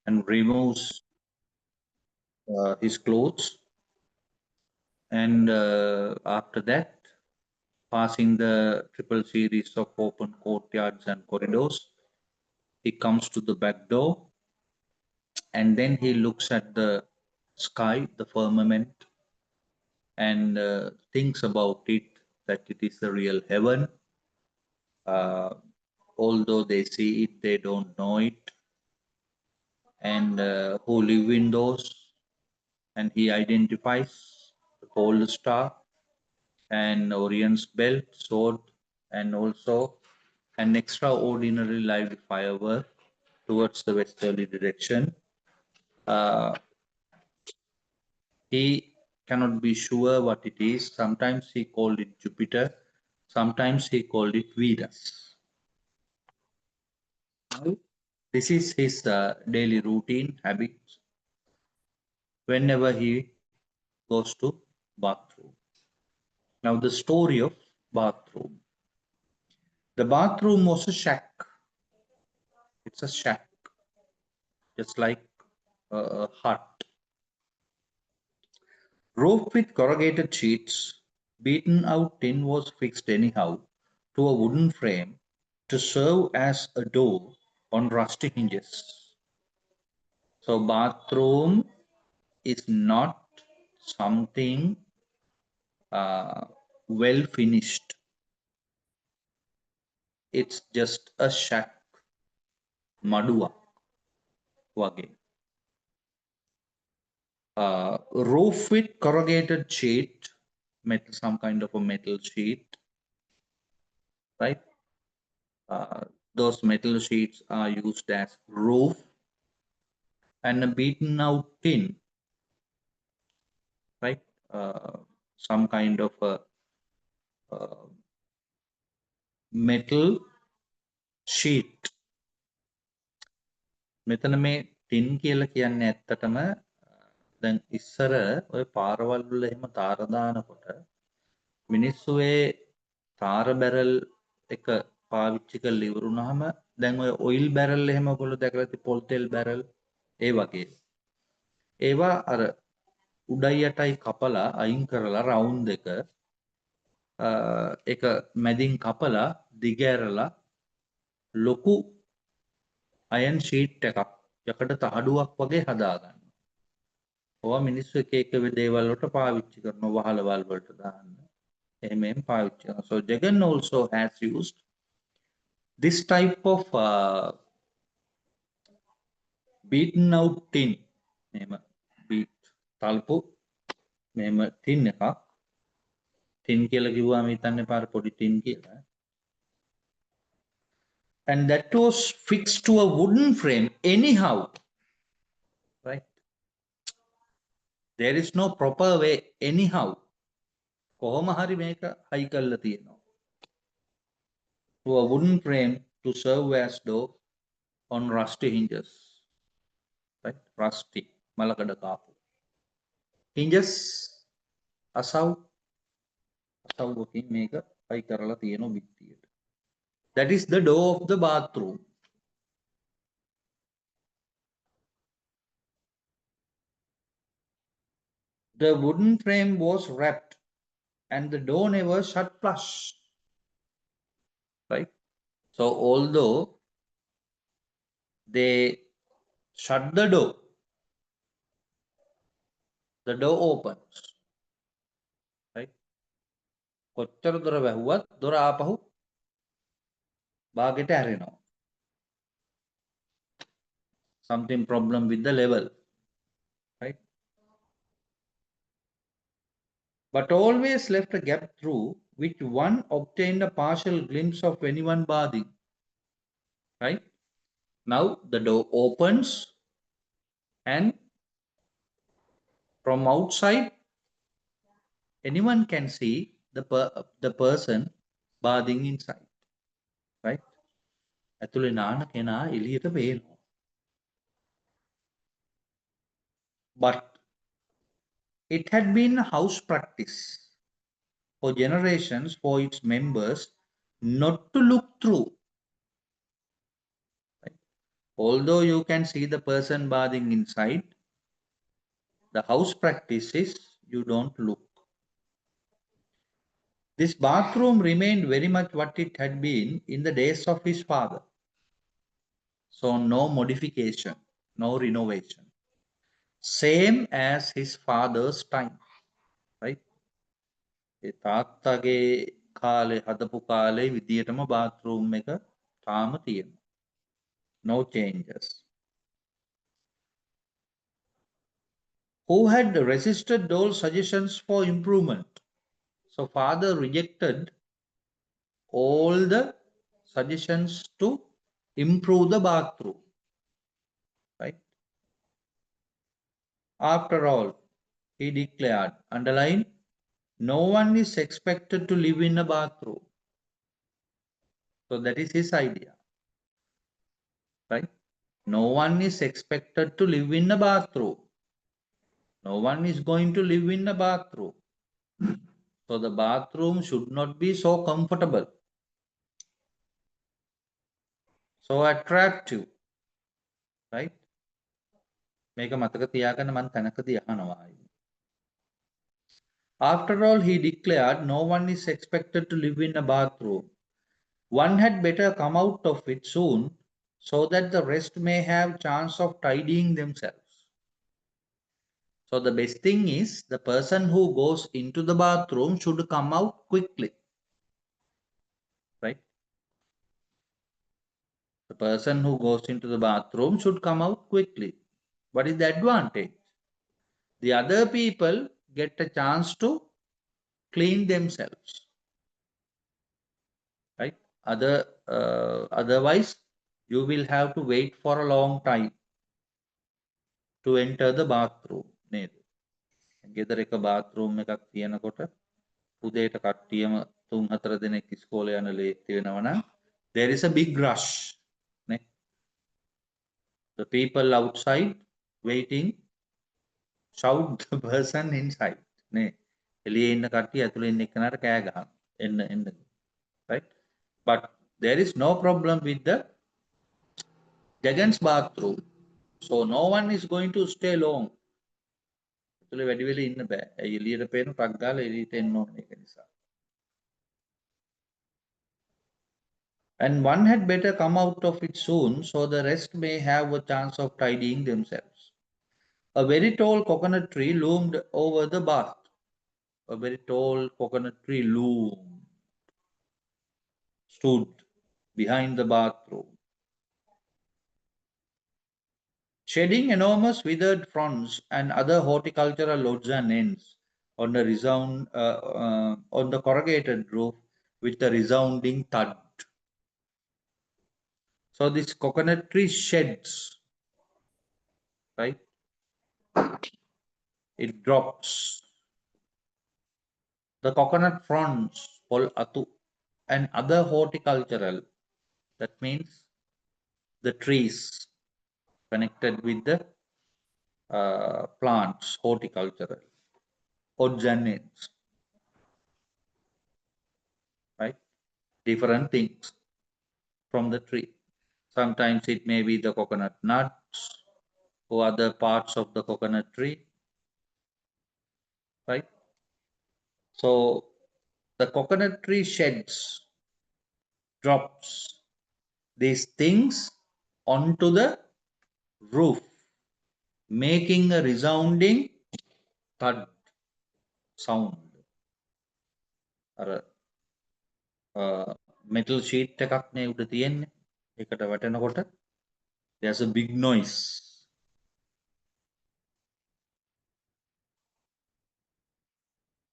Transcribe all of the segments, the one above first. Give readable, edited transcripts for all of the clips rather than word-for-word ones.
and removes his clothes. And after that, passing the triple series of open courtyards and corridors, he comes to the back door, and then he looks at the sky, the firmament, and thinks about it, that it is the real heaven. Uh, Although they see it, they don't know it. And who live in those, and he identifies the pole star and Orion's belt, sword, and also an extraordinary lively firework towards the westerly direction. Uh, he cannot be sure what it is. Sometimes he called it Jupiter, sometimes he called it Venus. This is his daily routine habits whenever he goes to bathroom. Now the story of bathroom. The bathroom was a shack. It's a shack, just like a hut. Roof with corrugated sheets, beaten out tin was fixed anyhow to a wooden frame to serve as a door on rusty hinges. So bathroom is not something well finished. It's just a shack, maduwa wage. Roof with corrugated sheet, metal, some kind of a metal sheet, right? Those metal sheets are used as roof, and a beaten out tin, right? Some kind of a metal sheet. මෙතන මේ tin කියලා කියන්නේ ඇත්තටම දැන් ඉස්සර ඔය පාරවල් වල එහෙම තාර දානකොට මිනිස්සු ඒ තාර බැරල් එක පාවිච්චි කරලා ඉවරුනහම දැන් ඔය ඔයිල් බැරල් එහෙම ඔයගොල්ලෝ දැකලා ඇති පොල් තෙල් බැරල් ඒ වගේ ඒවා අර උඩයි යටයි කපලා අයින් කරලා රවුන්ඩ් එක එක මැදින් කපලා දිග ඇරලා ලොකු අයන් ෂීට් එකක් යකඩ තහඩුවක් වගේ හදාගන්න. ඔවා මිනිස්සු එක එක දේවල් වලට පාවිච්චි කරනවා වහලවල් වලට දාන්න. එහෙම පාවිච්චි කරනවා. So Jagan also has used this type of beaten out tin. මෙහෙම beat තල්පු මෙහෙම tin එකක්. tin කියලා කිව්වම හිතන්න එපා පොඩි tin කියලා. And that was fixed to a wooden frame anyhow, right? There is no proper way anyhow. කොහොම හරි මේක හයි කරලා තියෙනවා. To a wooden frame to serve as door on rusty hinges, right? Rusty මලකඩ කාපු hinges අසව්වකින් මේක හයි කරලා තියෙනවා බිත්තියට. That is the door of the bathroom. The wooden frame was wrapped and the door never shut flush, right? So although they shut the door opens, right? කොච්චර දොර වැහුවත් දොර ආපහු බාගෙට ඇරෙනවා. Something problem with the level, right? But always left a gap through which one obtained a partial glimpse of anyone bathing, right? Now the door opens and from outside anyone can see the person bathing inside, right? ඇතුලේ නාන කෙනා එළියට පේනවා. But it had been house practice for generations for its members not to look through. Right? Although you can see the person bathing inside, the house practice is you don't look. This bathroom remained very much what it had been in the days of his father. So no modification, no renovation. Same as his father's time, right? ඒ තාත්තගේ කාලේ හදපු කාලේ විදියටම bathroom එක තාම තියෙනවා. No changes. Who had resisted all suggestions for improvement? So father rejected all the suggestions to improve the bathroom, right? After all, he declared, underline, no one is expected to live in a bathroom. So that is his idea, right? No one is expected to live in a bathroom. No one is going to live in a bathroom. So the bathroom should not be so comfortable, so attractive, right? මේක මතක තියාගන්න මම තැනකදී අහනවා. After all, he declared, no one is expected to live in a bathroom. One had better come out of it soon, so that the rest may have chance of tidying themselves. So the best thing is the person who goes into the bathroom should come out quickly, right? The person who goes into the bathroom should come out quickly. What is the advantage? The other people get a chance to clean themselves, right? Otherwise, you will have to wait for a long time to enter the bathroom. නේද? ගෙදර එක bathroom එකක් තියෙනකොට උදේට කට්ටියම 3-4 දෙනෙක් ඉස්කෝලේ යන late වෙනවා නම් there is a big rush. නේ? The people outside waiting shout the person inside. නේ? එළියේ ඉන්න කට්ටිය ඇතුලේ ඉන්න එක්කනට කෑ ගහනවා. එන්න. Right? But there is no problem with the Jagan's bathroom. So no one is going to stay long. ඇතුලේ වැඩි වෙලා ඉන්න බෑ. ඇයි එළියට පේන ටක් ගාලා එළියට එන්න ඕනේ ඒක නිසා. And one had better come out of it soon, so the rest may have a chance of tidying themselves. A very tall coconut tree loomed over the bath. A very tall coconut tree stood behind the bathroom, shedding enormous withered fronds and other horticultural odds and ends on the corrugated roof with a resounding thud. So this coconut tree sheds, right? It drops. The coconut fronds, pol atu, and other horticultural, that means the trees connected with the plants, horticultural, odds and ends, right? Different things from the tree. Sometimes it may be the coconut nuts or other parts of the coconut tree, right? So the coconut tree sheds, drops these things onto the roof, making a resounding thud sound. Metal sheet එකක් නේ උඩ තියෙන්නේ. ඒකට වැටෙනකොට there's a big noise.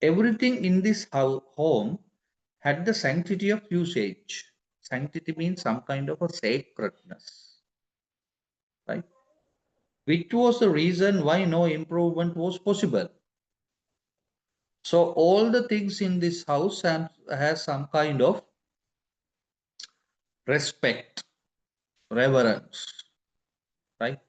Everything in this home had the sanctity of usage. Sanctity means some kind of a sacredness, right? Which was the reason why no improvement was possible. So all the things in this house has some kind of respect, reverence, right?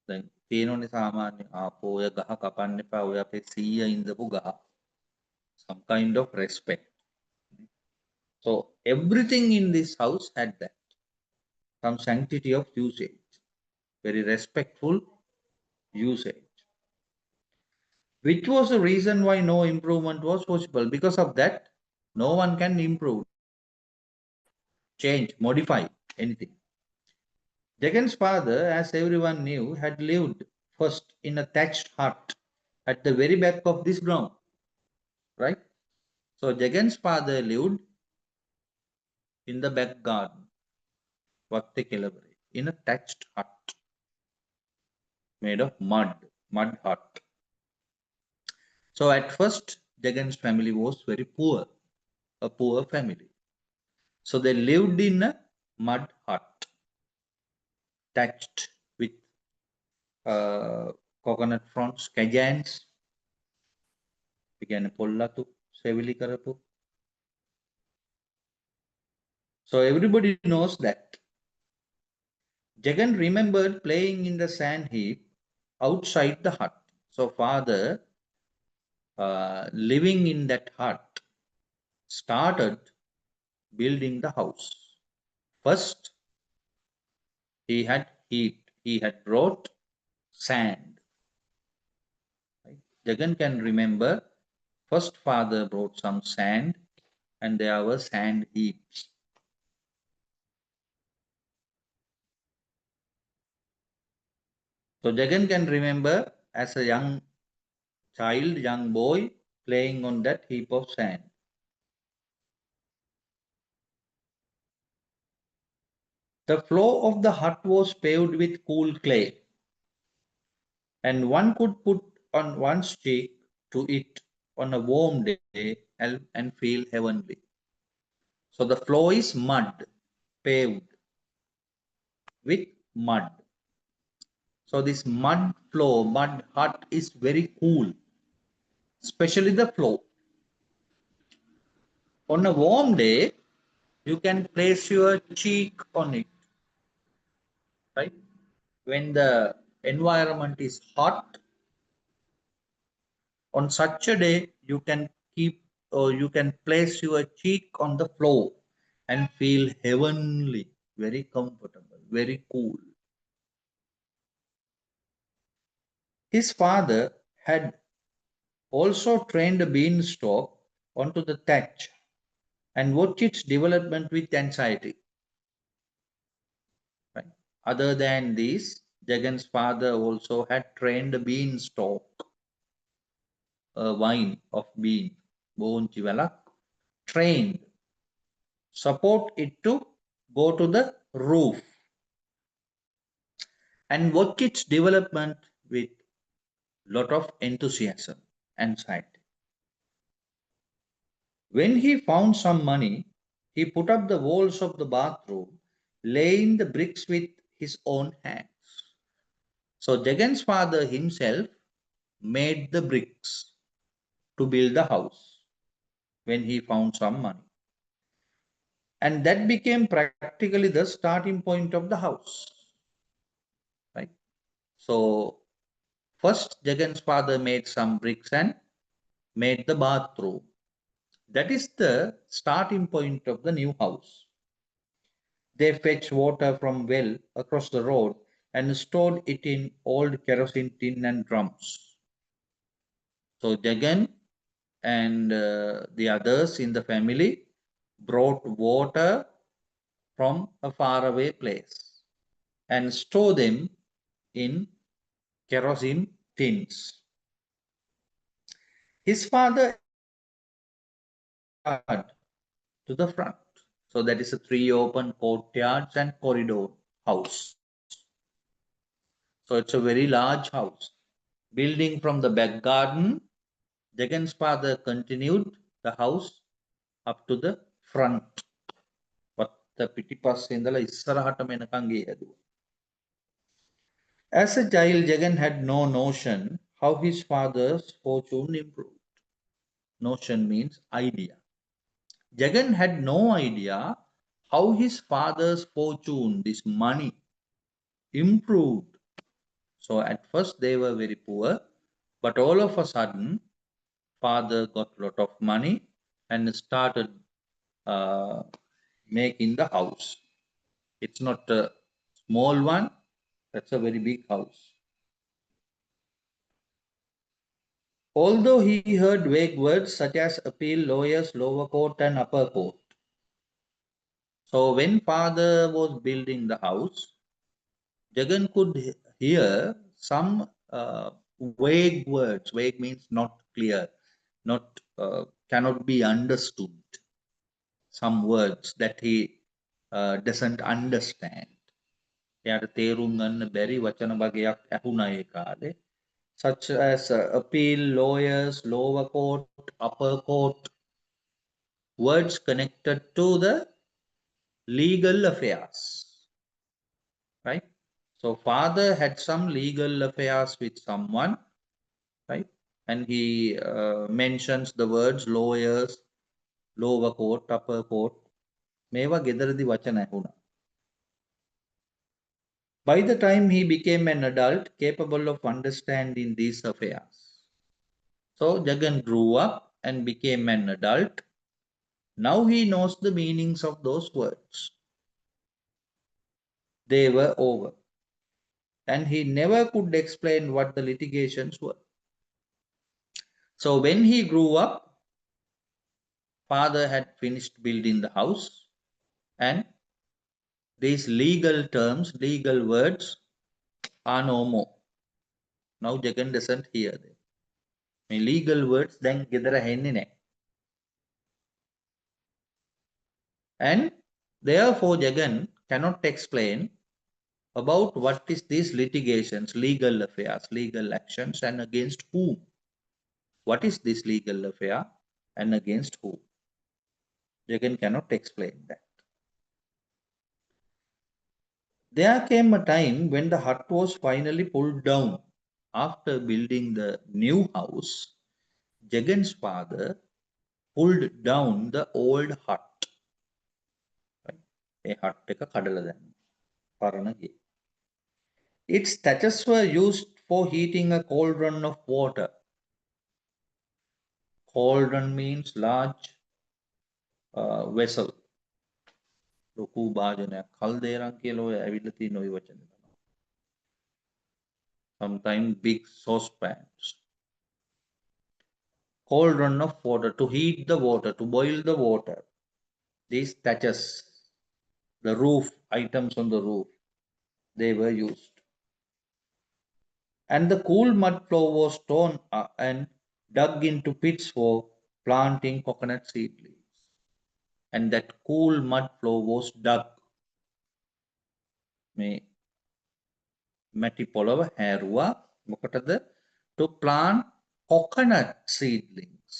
දැන් තියෙනෝනේ සාමාන්‍ය ආපෝ ඔය ගහ කපන්න එපා ඔය අපේ සීයා ඉඳපු ගහ. Some kind of respect. So everything in this house had that. some sanctity of usage, very respectful usage, which was the reason why no improvement was possible. Because of that, no one can improve, change, modify anything. Jagan's father, as everyone knew, had lived first in a thatched hut at the very back of this ground, right? So Jagan's father lived in the back garden, Vakti Kelabari, in a thatched hut made of mud hut. So at first, Jagan's family was very poor, a poor family. So they lived in a mud hut, thatched with coconut fronds, kajans, began pollatu, sevili karapu. So everybody knows that. Jagan remembered playing in the sand heap outside the hut. So father, living in that hut, started building the house. First, he had brought sand. Right? Jagan can remember first father brought some sand and there were sand heaps. So Jagan can remember as a young child, young boy, playing on that heap of sand. The floor of the hut was paved with cool clay, and one could put on one's cheek to it on a warm day and feel heavenly. So the floor is mud, paved with mud. So this mud floor, mud hut is very cool, especially the floor. On a warm day, you can place your cheek on it, right? When the environment is hot, on such a day, you can keep or you can place your cheek on the floor and feel heavenly, very comfortable, very cool. His father had also trained a beanstalk onto the thatch and watched its development with anxiety. Right? Other than this, Jagan's father also had trained a beanstalk, a vine of bean, bone chivalak, trained, support it to go to the roof and watch its development with lot of enthusiasm and anxiety. When he found some money, he put up the walls of the bathroom, laying the bricks with his own hands. So Jagan's father himself made the bricks to build the house when he found some money. And that became practically the starting point of the house. Right? So first Jagan's father made some bricks and made the bathroom. That is the starting point of the new house. They fetched water from well across the road and stored it in old kerosene tin and drums. So Jagan and the others in the family brought water from a faraway place and store them in kerosene tins. His father yard to the front. So that is a three open courtyards and corridor house. So it's a very large house. Building from the back garden, Jagan's father continued the house up to the front. As a child, Jagan had no notion how his father's fortune improved. Notion means idea. Jagan had no idea how his father's fortune, this money, improved. So at first they were very poor, but all of a sudden, father got a lot of money and started uh, making the house. It's not a small one. That's a very big house. Although he heard vague words such as appeal, lawyers, lower court, and upper court. So when father was building the house, Jagan could hear some vague words. Vague means not clear, not cannot be understood. Some words that he doesn't understand. එයාට තේරුම් ගන්න බැරි වචන වගයක් ඇහුණා ඒ කාලේ. Such as appeal, lawyers, lower court, upper court, words connected to the legal affairs, right? So father had some legal affairs with someone, right? And he mentions the words lawyers, lower court, upper court. මේවා ගෙදරදි වචන ඇහුණා. By the time he became an adult capable of understanding these affairs. So Jagan grew up and became an adult. Now he knows the meanings of those words. They were over. And he never could explain what the litigations were. So when he grew up, father had finished building the house, and these legal terms, legal words are no more. Now Jagan doesn't hear them. Legal words then ගෙදර හෙන්නේ නැහැ. And therefore Jagan cannot explain about what is these litigations, legal affairs, legal actions, and against whom. What is this legal affair and against whom? Jagan cannot explain that. There came a time when the hut was finally pulled down. After building the new house, Jagan's father pulled down the old hut. A hut එක කඩලා දැම්මා. පරණ ගේ. Its thatches were used for heating a cauldron of water. Cauldron means large vessel. ලොකු භාජනයක්. කල්දේරම් කියලා ඔය ඇවිල්ලා තියෙන ওই වචනේ තමයි. Sometimes big saucepans. Cauldron of water, to heat the water, to boil the water. These thatches, the roof, items on the roof, they were used. And the cool mud floor was torn and dug into pits for planting coconut seedlings. And that cool mud floor was dug. මේ මැටි පොළව හැරුවා මොකටද? To plant coconut seedlings.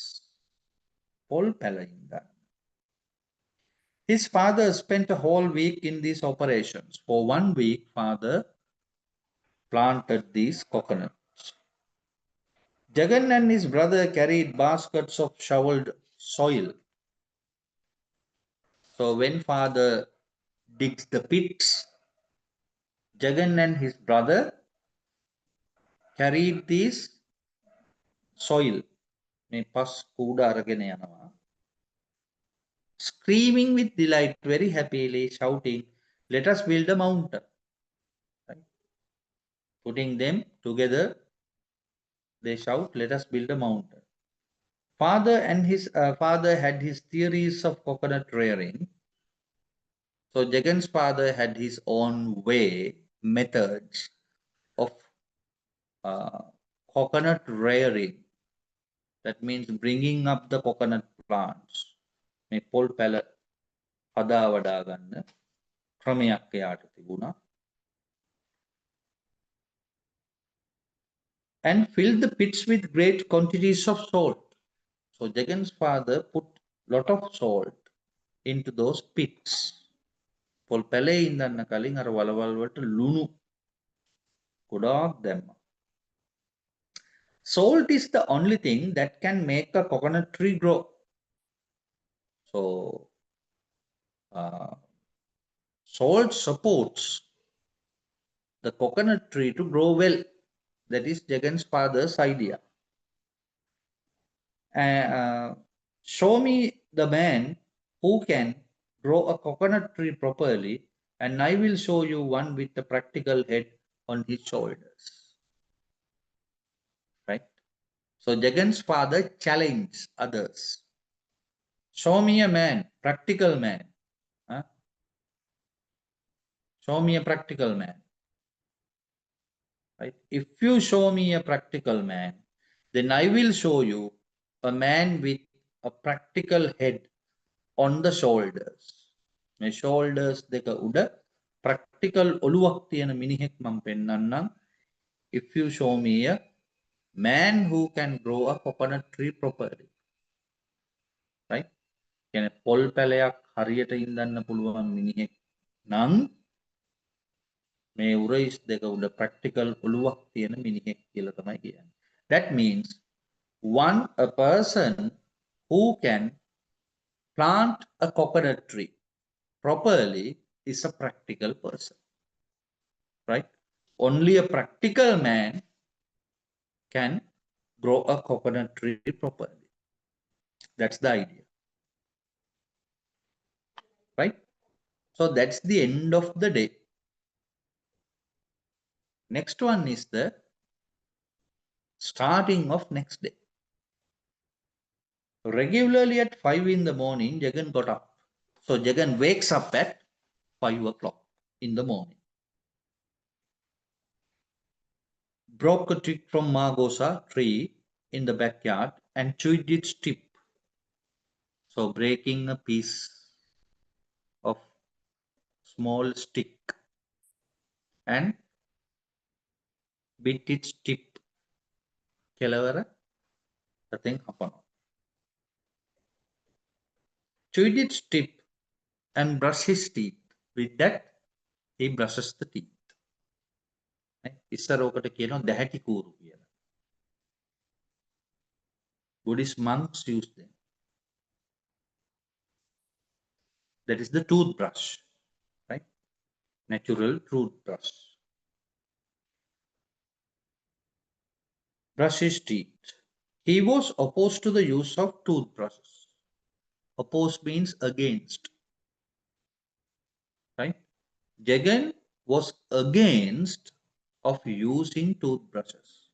පොල් පැලයින්ද. His father spent a whole week in these operations. For 1 week, father planted these coconuts. Jagan and his brother carried baskets of shoveled soil. So when father digs the pits, Jagan and his brother carried this soil. මේ පස් කූඩ අරගෙන යනවා. Screaming with delight, very happily shouting, "Let us build a mountain." Right? Putting them together, they shout, "Let us build a mountain." Father and his father had his theories of coconut rearing. So Jagan's father had his own way, methods of coconut rearing. That means bringing up the coconut plants. මේ පොල් පැල හදා වඩා ගන්න ක්‍රමයක් එයාට තිබුණා. And filled the pits with great quantities of salt. So Jagan's father put lot of salt into those pits. පොල් පැලේ ඉඳන්න කලින් අර වලවල් වලට ලුණු ගොඩාක් දැම්මා. Salt is the only thing that can make a coconut tree grow. So salt supports the coconut tree to grow well. That is Jagan's father's idea. Show me the man who can grow a coconut tree properly, and I will show you one with a practical head on his shoulders. Right? So Jagan's father challenged others. Show me a man, practical man. Huh? Show me a practical man. Right? If you show me a practical man, then I will show you a man with a practical head on the shoulders. My shoulders දෙක උඩ practical ඔළුවක් තියෙන මිනිහෙක් මම පෙන්වන්නම්. If you show me a man who can grow a coconut tree properly. Right? කියන්නේ පොල් පැලයක් හරියට ඉඳන්න පුළුවන් මිනිහෙක් නම් මේ උරයිස් දෙක උඩ practical ඔළුවක් තියෙන මිනිහෙක් කියලා තමයි කියන්නේ. That means a person who can plant a coconut tree properly is a practical person. Right? Only a practical man can grow a coconut tree properly. That's the idea. Right? So that's the end of the day. Next one is the starting of next day. Regularly at 5 in the morning, Jagan got up. So Jagan wakes up at 5 o'clock in the morning. Broke a twig from Margosa tree in the backyard and chewed its tip. So breaking a piece of small stick and bit its tip. Kelavara, the thing upon. Chewed its tip and brushed his teeth. With that, he brushes the teeth. ඉස්සරෝකට කියනවා දැහැටි කූරු කියලා. Buddhist monks use them. That is the toothbrush, right? Natural toothbrush. Brush his teeth. He was opposed to the use of toothbrushes. Opposed means against. Right? Jagan was against of using toothbrushes.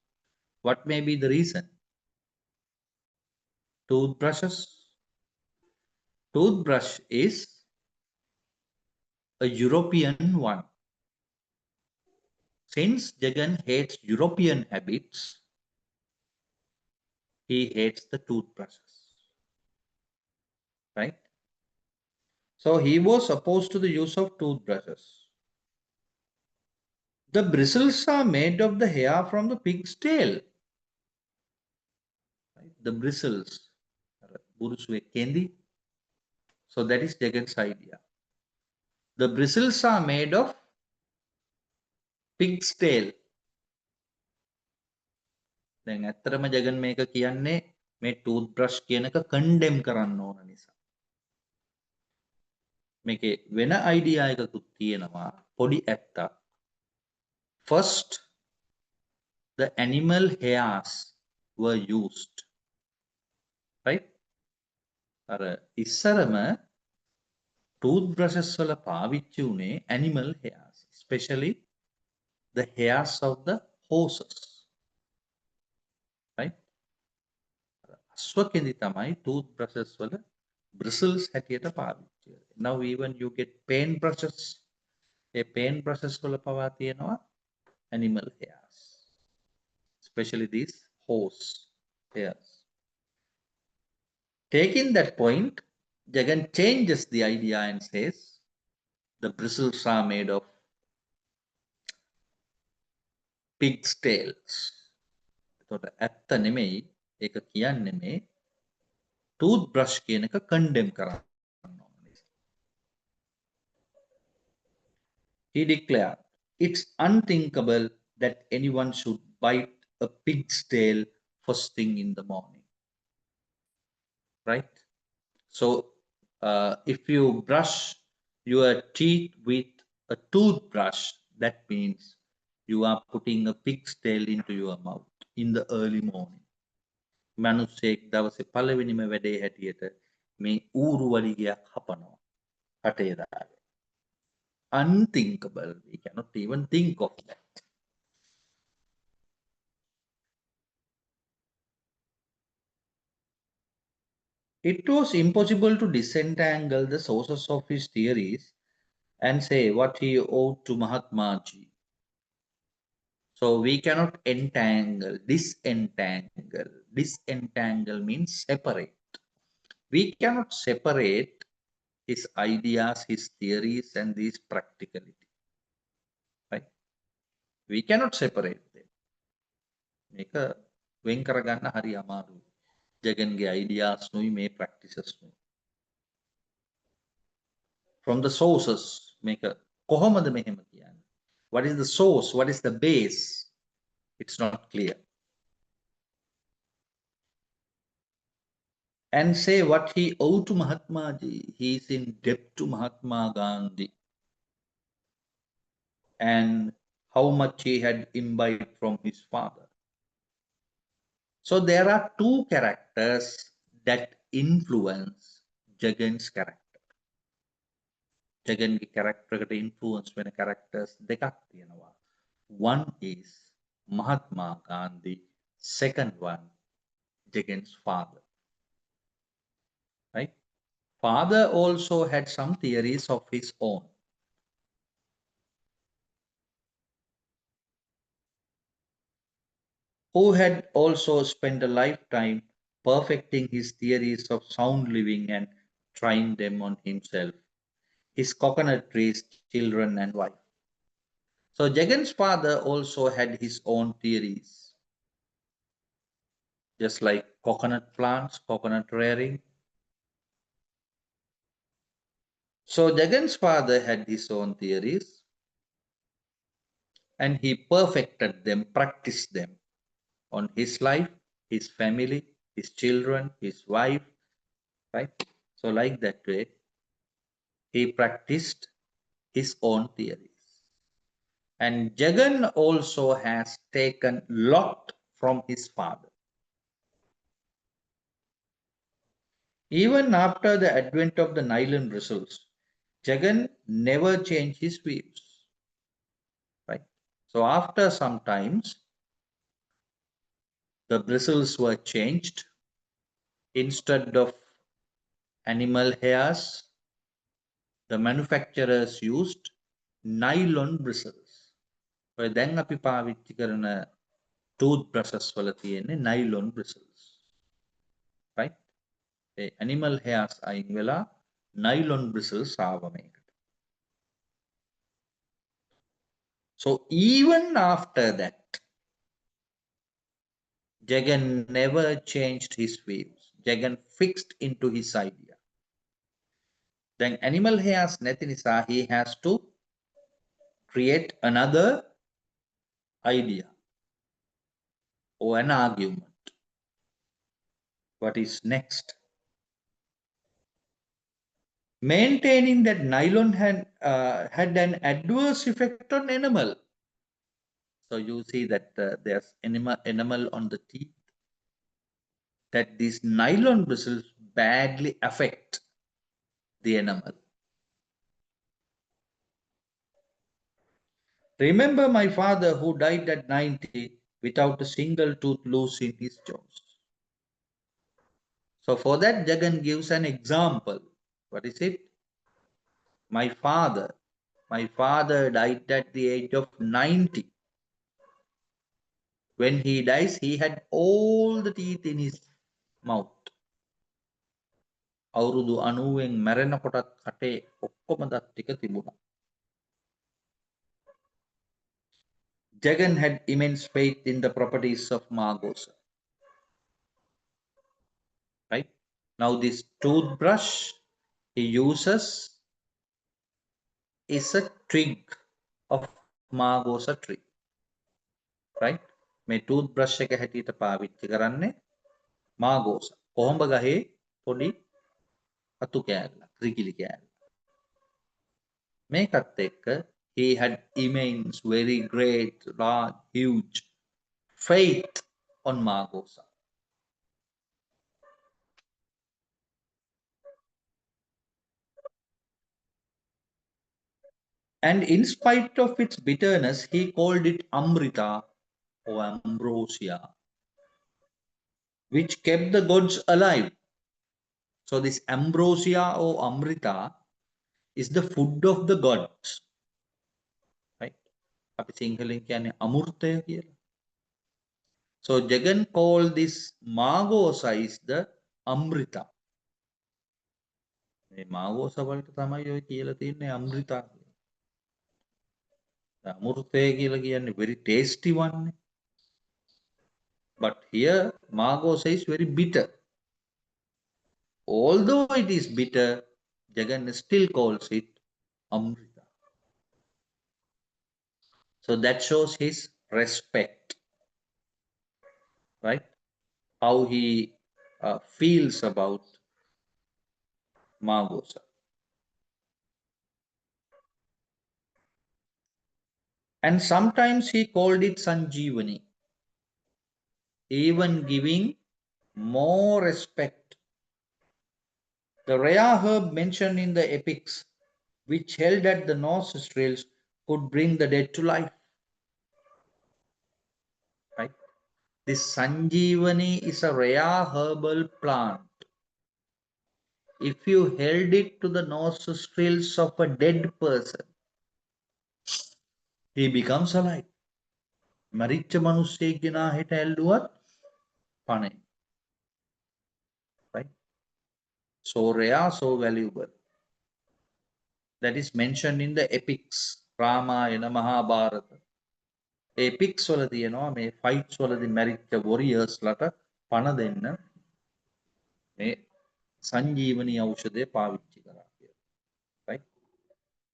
What may be the reason? Toothbrushes. Toothbrush is a European one. Since Jagan hates European habits, he hates the toothbrushes. Right? So he was opposed to the use of toothbrushes. The bristles are made of the hair from the pig's tail. Right? The bristles. So that is Jagan's idea. The bristles are made of pig's tail. දැන් ඇත්තටම ජගන් මේක කියන්නේ මේ toothbrush කියන එක condemn කරන්න ඕන නිසා. මේකේ වෙන idea එකකුත් තියෙනවා පොඩි ඇත්තක්. First, the animal hairs were used. Right? අර ඉස්සරම toothbrushes වල පාවිච්චි උනේ animal hairs, especially the hairs of the horses. Right? අස්වකෙන්දි තමයි toothbrushes වල bristles හැටියට පාවිච්චි. Now even you get paint brushes. A paint brushes වල පවා තියෙනවා animal hairs, especially these horse hairs. Taking that point, Jagan changes the idea and says the bristles are made of pig's tails. එතකොට ඇත්ත නෙමෙයි ඒක කියන්නේ මේ toothbrush කියන එක condemn කරන්න ඕන නිසා. He declared, it's unthinkable that anyone should bite a pig's tail first thing in the morning. Right? So if you brush your teeth with a toothbrush, that means you are putting a pig's tail into your mouth in the early morning. මිනිස්සෙක් දවසේ පළවෙනිම වැඩේ හැටියට මේ ඌරු වලිගයක් හපනවා කටේ දාගෙන. unthinkable. We cannot even think of that. It was impossible to disentangle the sources of his theories and say what he owed to Mahatma Ji. So we cannot entangle, disentangle. Disentangle means separate. We cannot separate his ideas, his theories, and his practicality. Right? We cannot separate them. මේක වෙන් කරගන්න හරි අමාරුයි. ජගන්ගේ ideas නුයි මේ practices නුයි. From the sources මේක කොහොමද මෙහෙම කියන්නේ? What is the source? What is the base? It's not clear. And say what he owed to Mahatma Ji. He is in debt to Mahatma Gandhi. And how much he had imbibed from his father. So there are two characters that influence Jagan's character. Jagan's character influence when characters දෙකක් තියෙනවා. One is Mahatma Gandhi. Second one, Jagan's father. Right? Father also had some theories of his own. Who had also spent a lifetime perfecting his theories of sound living and trying them on himself, his coconut trees, children, and wife. So Jagan's father also had his own theories, just like coconut plants, coconut rearing. So Jagan's father had his own theories and he perfected them, practiced them on his life, his family, his children, his wife, right? So like that way, he practiced his own theories. And Jagan also has taken lot from his father. Even after the advent of the nylon bristles, Jagan never changed his views. Right? So after some times, the bristles were changed. Instead of animal hairs, the manufacturers used nylon bristles. ඔය දැන් අපි පාවිච්චි කරන tooth brushes වල තියෙන්නේ nylon bristles. Right? The animal hairs අයින් වෙලා nylon bristles ආව මේකට. So even after that, Jagan never changed his views. Jagan fixed into his idea. Then animal hairs නැති නිසා he has to create another idea or an argument. What is next? Maintaining that nylon had an adverse effect on enamel. So you see that there's enamel on the teeth, that these nylon bristles badly affect the enamel. Remember my father who died at 90 without a single tooth loose in his jaws. So for that, Jagan gives an example. What is it? My father died at the age of 90. When he dies, he had all the teeth in his mouth. අවුරුදු 90න් මැරෙනකොටත් කටේ ඔක්කොම දත් ටික තිබුණා. Jagan had immense faith in the properties of margosa. Right? Now this toothbrush he uses is a twig of margosa tree. Right? මේ toothbrush එක හැටියට පාවිච්චි කරන්නේ margosa. කොහොඹ ගහේ පොඩි අතු කෑල්ලක්, රිකිලි කෑල්ල. මේකත් එක්ක he had immense, very great, large, huge faith on margosa. And in spite of its bitterness, he called it Amrita or ambrosia, which kept the gods alive. So this ambrosia or Amrita is the food of the gods. Right? අපි සිංහලෙන් කියන්නේ අමෘතය කියලා. So Jagan called this Magosa is the Amrita. මේ මාගෝස වලට තමයි ඔය කියලා තියෙන්නේ අමෘතා. අමෘතය කියලා කියන්නේ very tasty one. But here Magosa is very bitter. Although it is bitter, Jagan still calls it Amrita. So that shows his respect, right? How he feels about Magosa. And sometimes he called it Sanjeevani, even giving more respect. The rare herb mentioned in the epics, which held at the nostrils, could bring the dead to life. Right? This Sanjeevani is a rare herbal plant. If you held it to the nostrils of a dead person, he becomes alive. මරිච්ච මිනිස්සෙක් ගෙනා හිට ඇල්ලුවත් පණේ. Right? So rare, so valuable. That is mentioned in the epics, Ramayana, Mahabharata. එපික්ස් වල තියෙනවා මේ ෆයිට්ස් වලදී මැරිච්ච වොරියර්ස්ලට පණ දෙන්න මේ සංජීවනී ඖෂධය පාවිච්චි කරා කියලා. Right?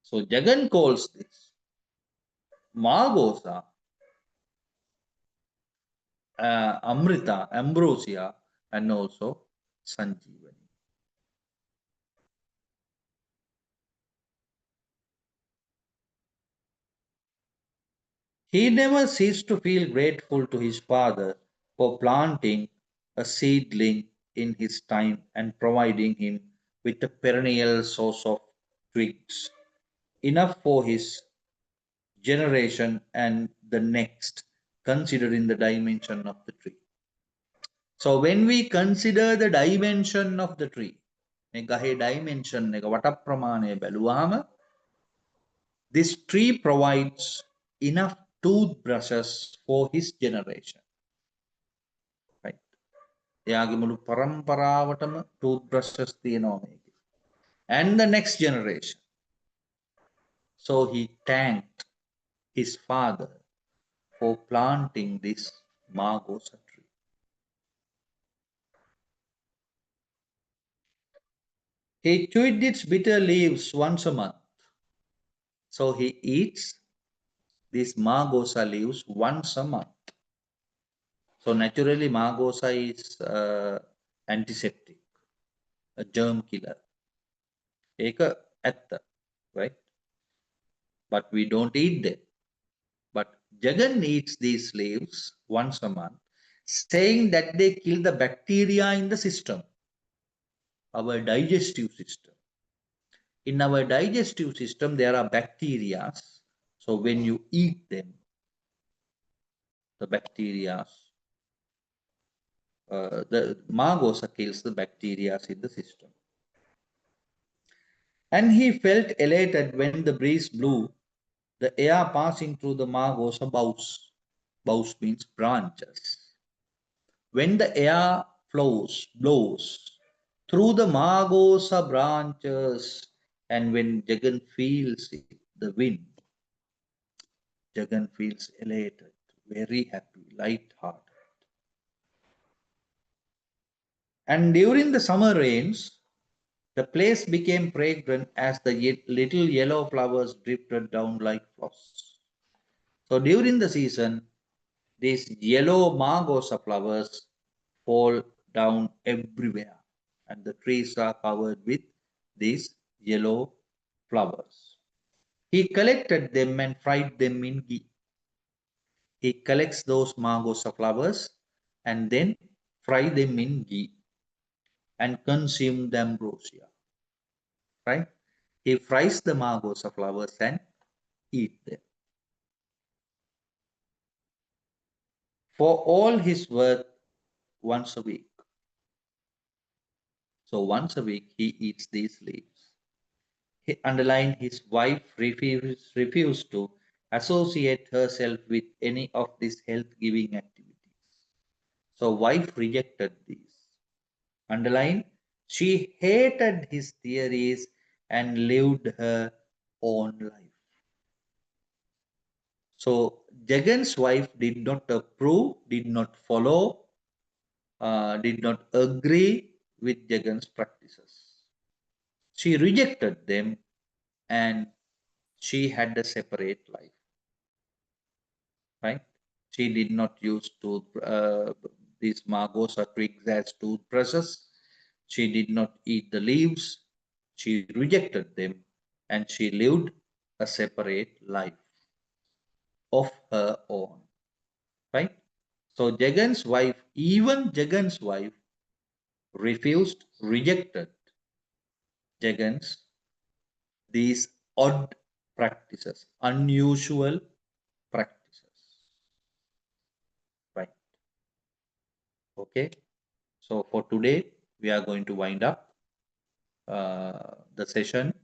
So Jagan calls this Magosa, Amrita, ambrosia, and also Sanjeevani. He never ceased to feel grateful to his father for planting a seedling in his time and providing him with a perennial source of twigs, enough for his generation and the next, considering the dimension of the tree. So when we consider the dimension of the tree, මේ ගහේ dimension එක වට ප්‍රමාණය බැලුවාම this tree provides enough toothbrushes for his generation. Right? එයාගේ මුළු පරම්පරාවටම toothbrushes තියෙනවා මේකේ. And the next generation. So he thanked his father for planting this Magosa tree. He chewed its bitter leaves once a month. So he eats these Magosa leaves once a month. So naturally Magosa is antiseptic, a germ killer. ඒක ඇත්ත, right? But we don't eat them. But Jagan eats these leaves once a month, saying that they kill the bacteria in the system, our digestive system. In our digestive system, there are bacteria. So when you eat them, the bacteria, the Magosa kills the bacteria in the system. And he felt elated when the breeze blew, the air passing through the Magosa boughs. Boughs means branches. When the air blows through the Magosa branches, and when Jagan feels it, the wind, Jagan feels elated, very happy, light-hearted. And during the summer rains, the place became fragrant as the little yellow flowers drifted down like frost. So during the season, these yellow Magosa flowers fall down everywhere, and the trees are covered with these yellow flowers. He collected them and fried them in ghee. He collects those Magosa flowers and then fry them in ghee and consume the ambrosia. Right? He fries the Magosa flowers and eat them. For all his worth, once a week. So once a week he eats these leaves. He underlined his wife refused to associate herself with any of these health giving activities. So wife rejected these. Underline, she hated his theories and lived her own life. So Jagan's wife did not approve, did not follow, did not agree with Jagan's practices. She rejected them and she had a separate life, right? She did not use these margosa twigs as toothbrushes. She did not eat the leaves. She rejected them and she lived a separate life of her own, right? So Jagan's wife rejected Jagan's these odd practices, unusual practices, right? Okay. So for today, we are going to wind up the session.